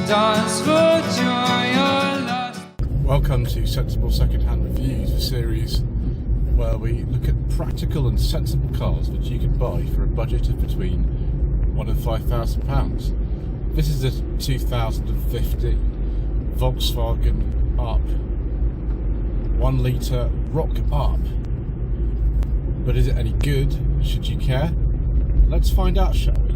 dance for joy or lust. Welcome to Sensible Secondhand Reviews, a series where we look at practical and sensible cars that you can buy for a budget of between £1,000 and £5,000. This is a 2015 Volkswagen Up 1 litre Rock Up. But is it any good? Should you care? Let's find out, shall we?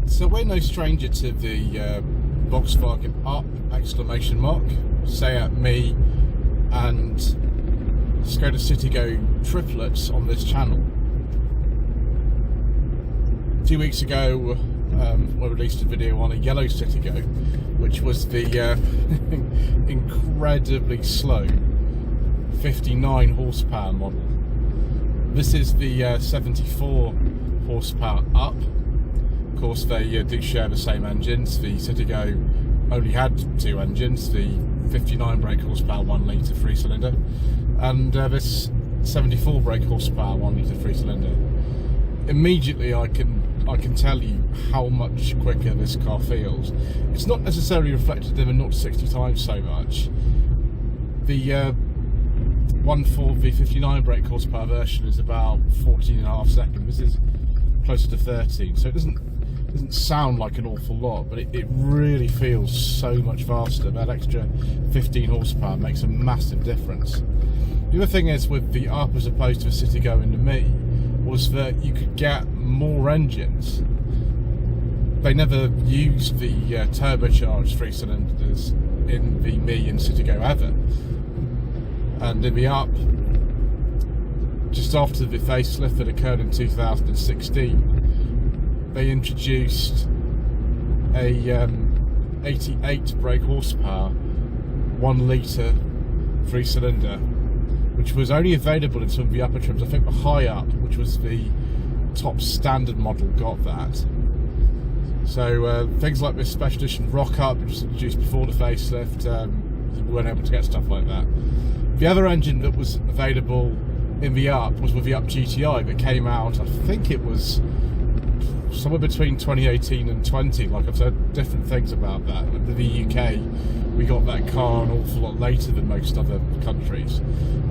So we're no stranger to the Volkswagen Up ! Say at me and Skoda Citigo triplets on this channel. 2 weeks ago we released a video on a yellow Citigo, which was the incredibly slow 59 horsepower model. This is the 74 horsepower Up. Of course, they do share the same engines. The Citigo only had two engines, the 59 brake horsepower 1 litre 3-cylinder, and this 74 brake horsepower 1 litre 3-cylinder. Immediately, I can tell you how much quicker this car feels. It's not necessarily reflected in the 0 to 60 times so much. The the 59 brake horsepower version is about 14.5 seconds. This is closer to 13, so it doesn't sound like an awful lot, but it really feels so much faster. That extra 15 horsepower makes a massive difference. The other thing is, with the Up as opposed to the Citigo and the Me, was that you could get more engines. They never used the turbocharged 3-cylinders in the Me and Citigo ever. And in the Up, just after the facelift that occurred in 2016, they introduced a 88 brake horsepower 1 litre 3-cylinder, which was only available in some of the upper trims. I think the High Up, which was the top standard model, got that. So things like this special edition Rock Up, which was introduced before the facelift, we weren't able to get stuff like that. The other engine that was available in the Up was with the Up GTI that came out, I think it was somewhere between 2018 and 20. Like, I've said different things about that. In the UK, we got that car an awful lot later than most other countries.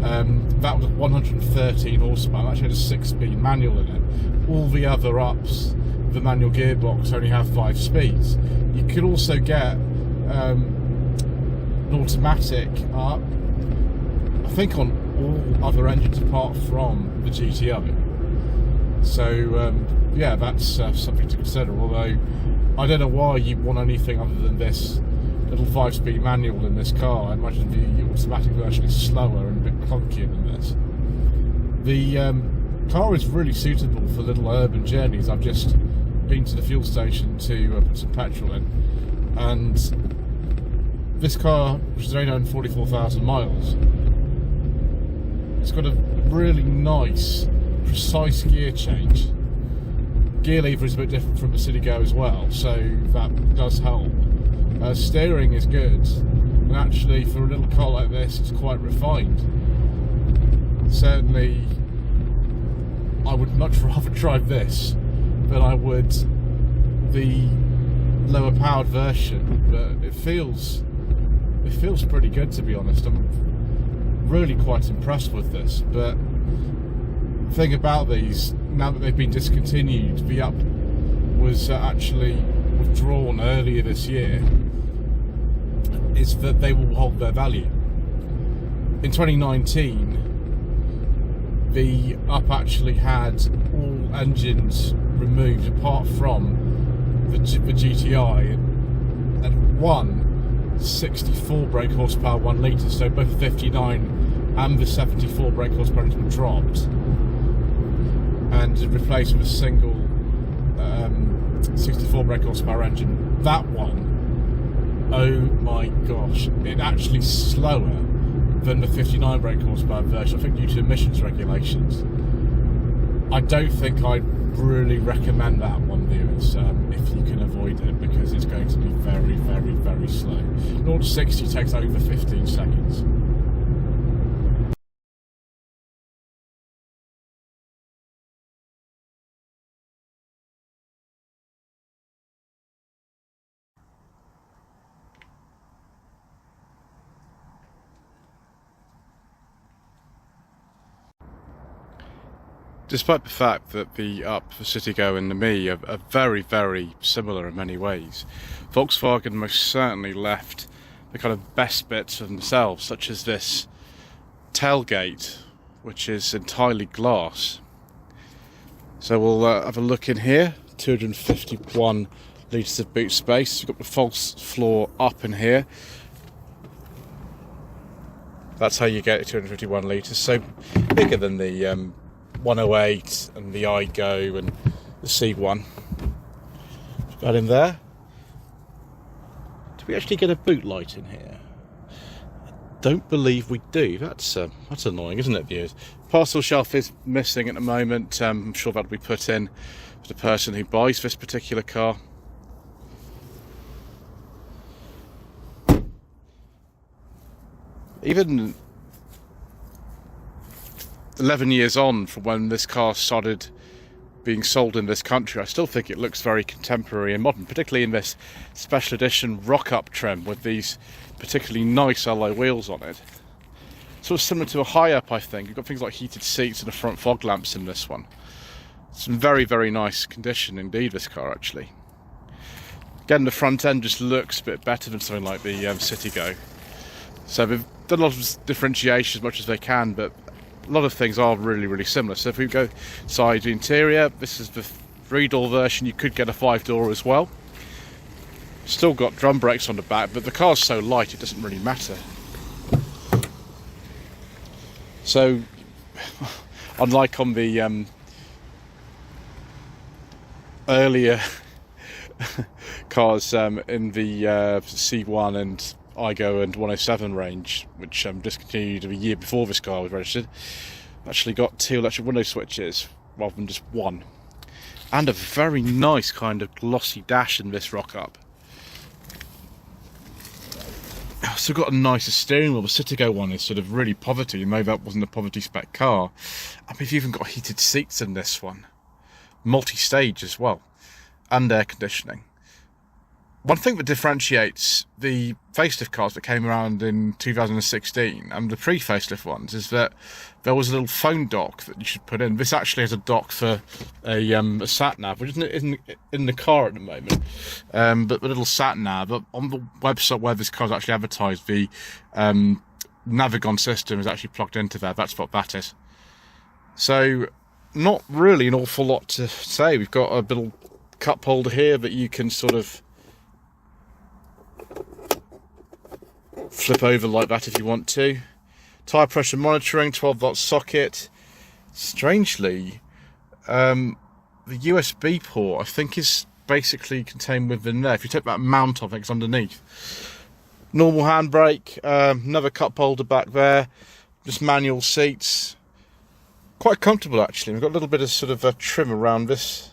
That was 113 horsepower. It actually had a 6-speed manual in it. All the other Ups, the manual gearbox, only have 5 speeds. You could also get an automatic Up, I think, on all other engines apart from the GTI. So yeah, that's something to consider. Although I don't know why you want anything other than this little 5-speed manual in this car. I imagine the automatic version is slower and a bit clunkier than this. The car is really suitable for little urban journeys. I've just been to the fuel station to put some petrol in, and this car, which is only done 44,000 miles, it's got a really nice, precise gear change. Gear lever is a bit different from the Citigo as well, so that does help. Steering is good, and actually for a little car like this, it's quite refined. Certainly, I would much rather drive this than I would the lower powered version, but it feels pretty good, to be honest. I'm really quite impressed with this. But the thing about these, now that they've been discontinued, the Up was actually withdrawn earlier this year, is that they will hold their value. In 2019, the Up actually had all engines removed apart from the GTI, and one 64 brake horsepower 1 litre, so both 59 and the 74 brake horsepower engine were dropped and replaced with a single 64 brake horsepower engine. That one, oh my gosh, it actually slower than the 59 brake horsepower version, I think due to emissions regulations. I don't think I'd really recommend that one, viewers, if you can avoid it, because it's going to be very, very, very slow. 0 to 60 takes over 15 seconds. Despite the fact that the Citigo and the Me are very, very similar in many ways, Volkswagen most certainly left the kind of best bits of themselves, such as this tailgate, which is entirely glass. So we'll have a look in here. 251 litres of boot space. We've got the false floor up in here. That's how you get 251 litres. So bigger than the 108 and the iGo and the C1. Put that in there. Do we actually get a boot light in here? I don't believe we do. That's annoying, isn't it, viewers? Parcel shelf is missing at the moment. I'm sure that'll be put in for the person who buys this particular car. Even 11 years on from when this car started being sold in this country, I still think it looks very contemporary and modern, particularly in this special edition rock-up trim with these particularly nice alloy wheels on it. Sort of similar to a high-up, I think. You've got things like heated seats and the front fog lamps in this one. It's in very, very nice condition indeed, this car, actually. Again, the front end just looks a bit better than something like the Citigo. So they've done a lot of differentiation as much as they can, but a lot of things are really, really similar. So if we go inside the interior, this is the 3-door version. You could get a 5-door as well. Still got drum brakes on the back, but the car's so light it doesn't really matter. So, unlike on the earlier cars in the C1 and iGo and 107 range, which discontinued a year before this car was registered, actually got 2 electric window switches rather than just one, and a very nice kind of glossy dash in this rock-up. So got a nicer steering wheel. The Citigo one is sort of really poverty, and maybe that wasn't a poverty spec car. I mean, you've even got heated seats in this one, multi-stage as well, and air conditioning. One thing that differentiates the facelift cars that came around in 2016 and the pre-facelift ones is that there was a little phone dock that you should put in. This actually has a dock for a sat-nav, which isn't in the car at the moment. But the little sat-nav, on the website where this car is actually advertised, the Navigon system is actually plugged into there. That's what that is. So, not really an awful lot to say. We've got a little cup holder here that you can sort of flip over like that if you want to. Tyre pressure monitoring, 12-volt socket. Strangely, the USB port I think is basically contained within there. If you take that mount off, it's underneath. Normal handbrake, another cup holder back there, just manual seats. Quite comfortable actually. We've got a little bit of sort of a trim around this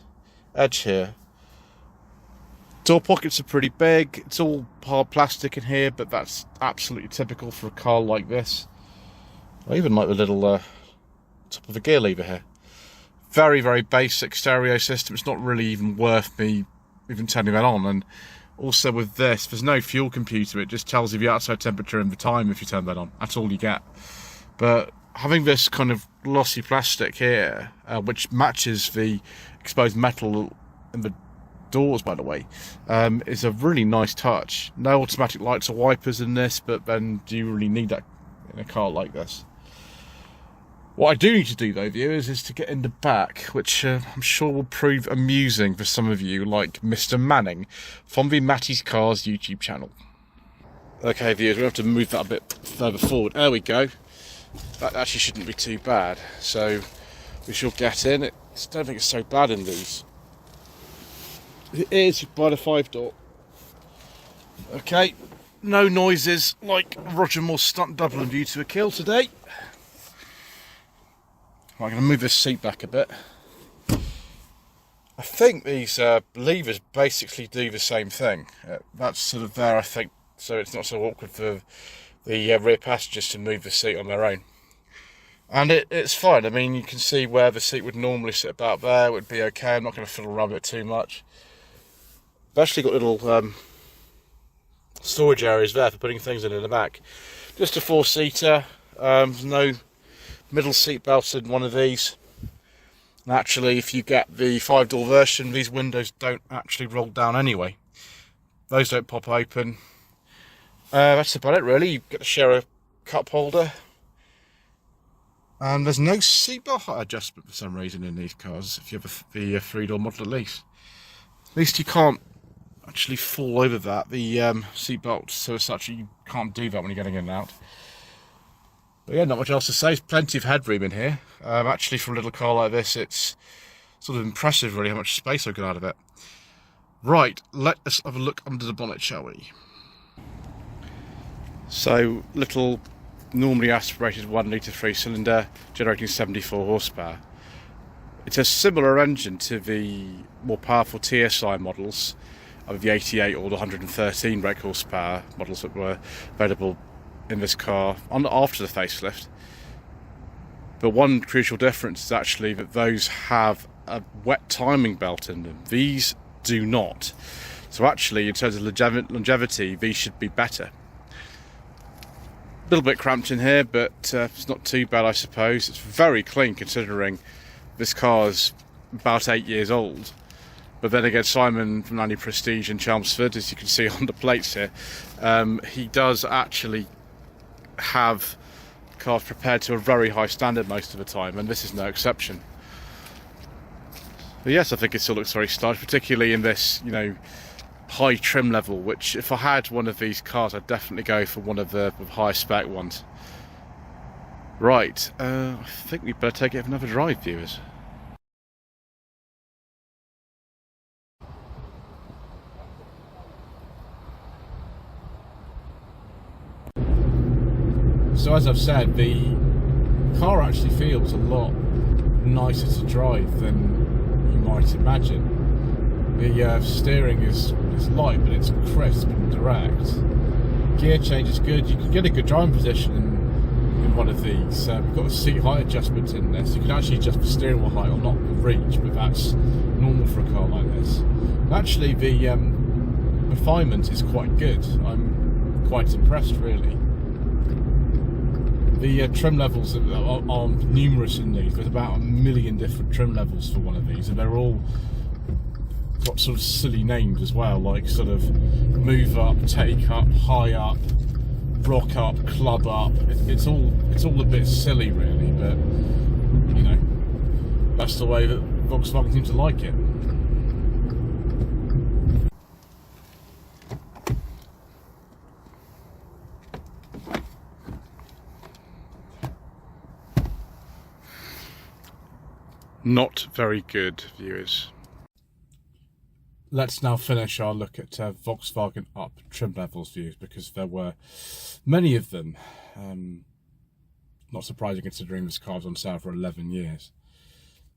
edge here. Door pockets are pretty big. It's all hard plastic in here, but that's absolutely typical for a car like this. I even like the little top of the gear lever here. Very, very basic stereo system. It's not really even worth me even turning that on. And also with this, there's no fuel computer. It just tells you the outside temperature and the time if you turn that on. That's all you get. But having this kind of glossy plastic here, which matches the exposed metal in the doors, by the way, is a really nice touch. No automatic lights or wipers in this, but then do you really need that in a car like this? What I do need to do though, viewers, is to get in the back, which I'm sure will prove amusing for some of you, like Mr. Manning from the Matty's Cars YouTube channel. Okay, viewers, we have to move that a bit further forward. There we go. That actually shouldn't be too bad. So we shall get in. I don't think it's so bad in these. It is by the 5-door. Okay, no noises like Roger Moore's stunt double and View to a Kill today. I'm going to move this seat back a bit. I think these levers basically do the same thing. That's sort of there, I think, so it's not so awkward for the rear passengers to move the seat on their own. And it's fine. I mean, you can see where the seat would normally sit about there. It would be okay. I'm not going to fiddle around with it too much. I've actually got little storage areas there for putting things in the back. Just a 4-seater. No middle seat belts in one of these. And actually, if you get the 5-door version, these windows don't actually roll down anyway. Those don't pop open. That's about it really. You get to share a cup holder. And there's no seatbelt height adjustment for some reason in these cars, if you have the 3-door model at least. At least you can't actually fall over that, the seatbelt, so as such you can't do that when you're getting in and out. But yeah, not much else to say. There's plenty of headroom in here. Actually, for a little car like this, it's sort of impressive really how much space I got out of it. Right, let us have a look under the bonnet, shall we? So, little normally aspirated 1 litre 3-cylinder generating 74 horsepower. It's a similar engine to the more powerful TSI models of the 88 or the 113 brake horsepower models that were available in this car after the facelift. But one crucial difference is actually that those have a wet timing belt in them. These do not. So actually, in terms of longevity, these should be better. A little bit cramped in here, but it's not too bad, I suppose. It's very clean considering this car is about 8 years old. But then again, Simon from Lanny Prestige in Chelmsford, as you can see on the plates here, he does actually have cars prepared to a very high standard most of the time, and this is no exception. But yes, I think it still looks very stylish, particularly in this, you know, high trim level, which if I had one of these cars, I'd definitely go for one of the high spec ones. Right, I think we'd better take it for another drive, viewers. So as I've said, the car actually feels a lot nicer to drive than you might imagine. The steering is light, but it's crisp and direct. Gear change is good. You can get a good driving position in one of these. We've got a seat height adjustment in this. You can actually adjust the steering wheel height or not the reach, but that's normal for a car like this. And actually, the refinement is quite good. I'm quite impressed, really. The trim levels are numerous in these. There's about 1 million different trim levels for one of these, and they're all got sort of silly names as well, like sort of move up, take up, high up, rock up, club up. It's all a bit silly, really, but you know, that's the way that Volkswagen seems to like it. Not very good, viewers. Let's now finish our look at Volkswagen Up trim levels views, because there were many of them. Not surprising considering this car was on sale for 11 years.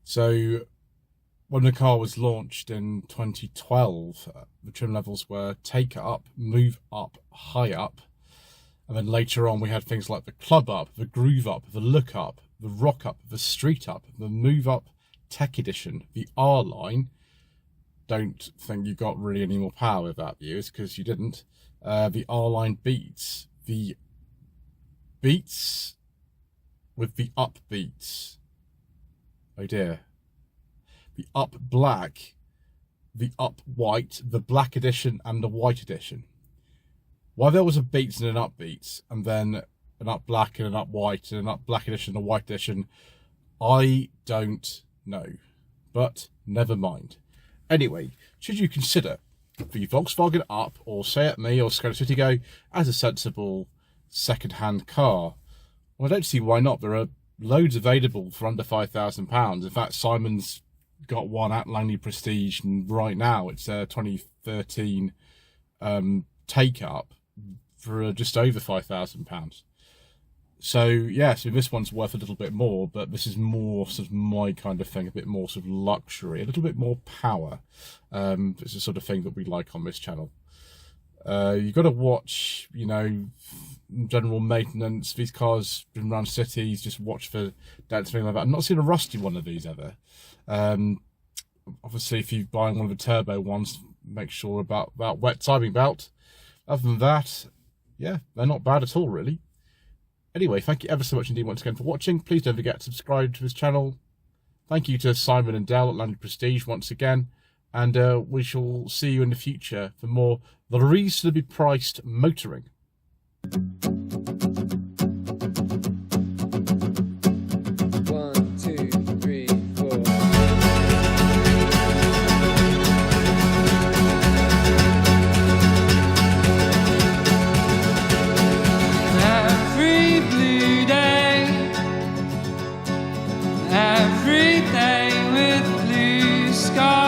So when the car was launched in 2012, the trim levels were take up, move up, high up. And then later on we had things like the club up, the groove up, the look up, the rock up, the street up, the move up, Tech Edition, the R line. Don't think you got really any more power with that, viewers, because you didn't. The R line Beats, the Beats with the up Beats. Oh dear. The up black, the up white, the black edition, and the white edition. Why there was a Beats and an up Beats, and then an up black and an up white and an up black edition and a white edition, I don't know, but never mind. Anyway, should you consider the Volkswagen Up or Seat Me or Skoda Citigo as a sensible second-hand car? Well, I don't see why not. There are loads available for under £5,000. In fact, Simon's got one at Langley Prestige, and right now it's a 2013 take-up for just over £5,000. So yeah, so this one's worth a little bit more, but this is more sort of my kind of thing, a bit more sort of luxury, a little bit more power. It's the sort of thing that we like on this channel. You've got to watch, you know, general maintenance. These cars been around cities, just watch for dents, things like that. I've not seen a rusty one of these ever. Obviously, if you're buying one of the turbo ones, make sure about that wet timing belt. Other than that, yeah, they're not bad at all, really. Anyway, thank you ever so much indeed once again for watching. Please don't forget to subscribe to this channel. Thank you to Simon and Dell at Landed Prestige once again, and we shall see you in the future for more reasonably priced motoring. Every day with blue skies.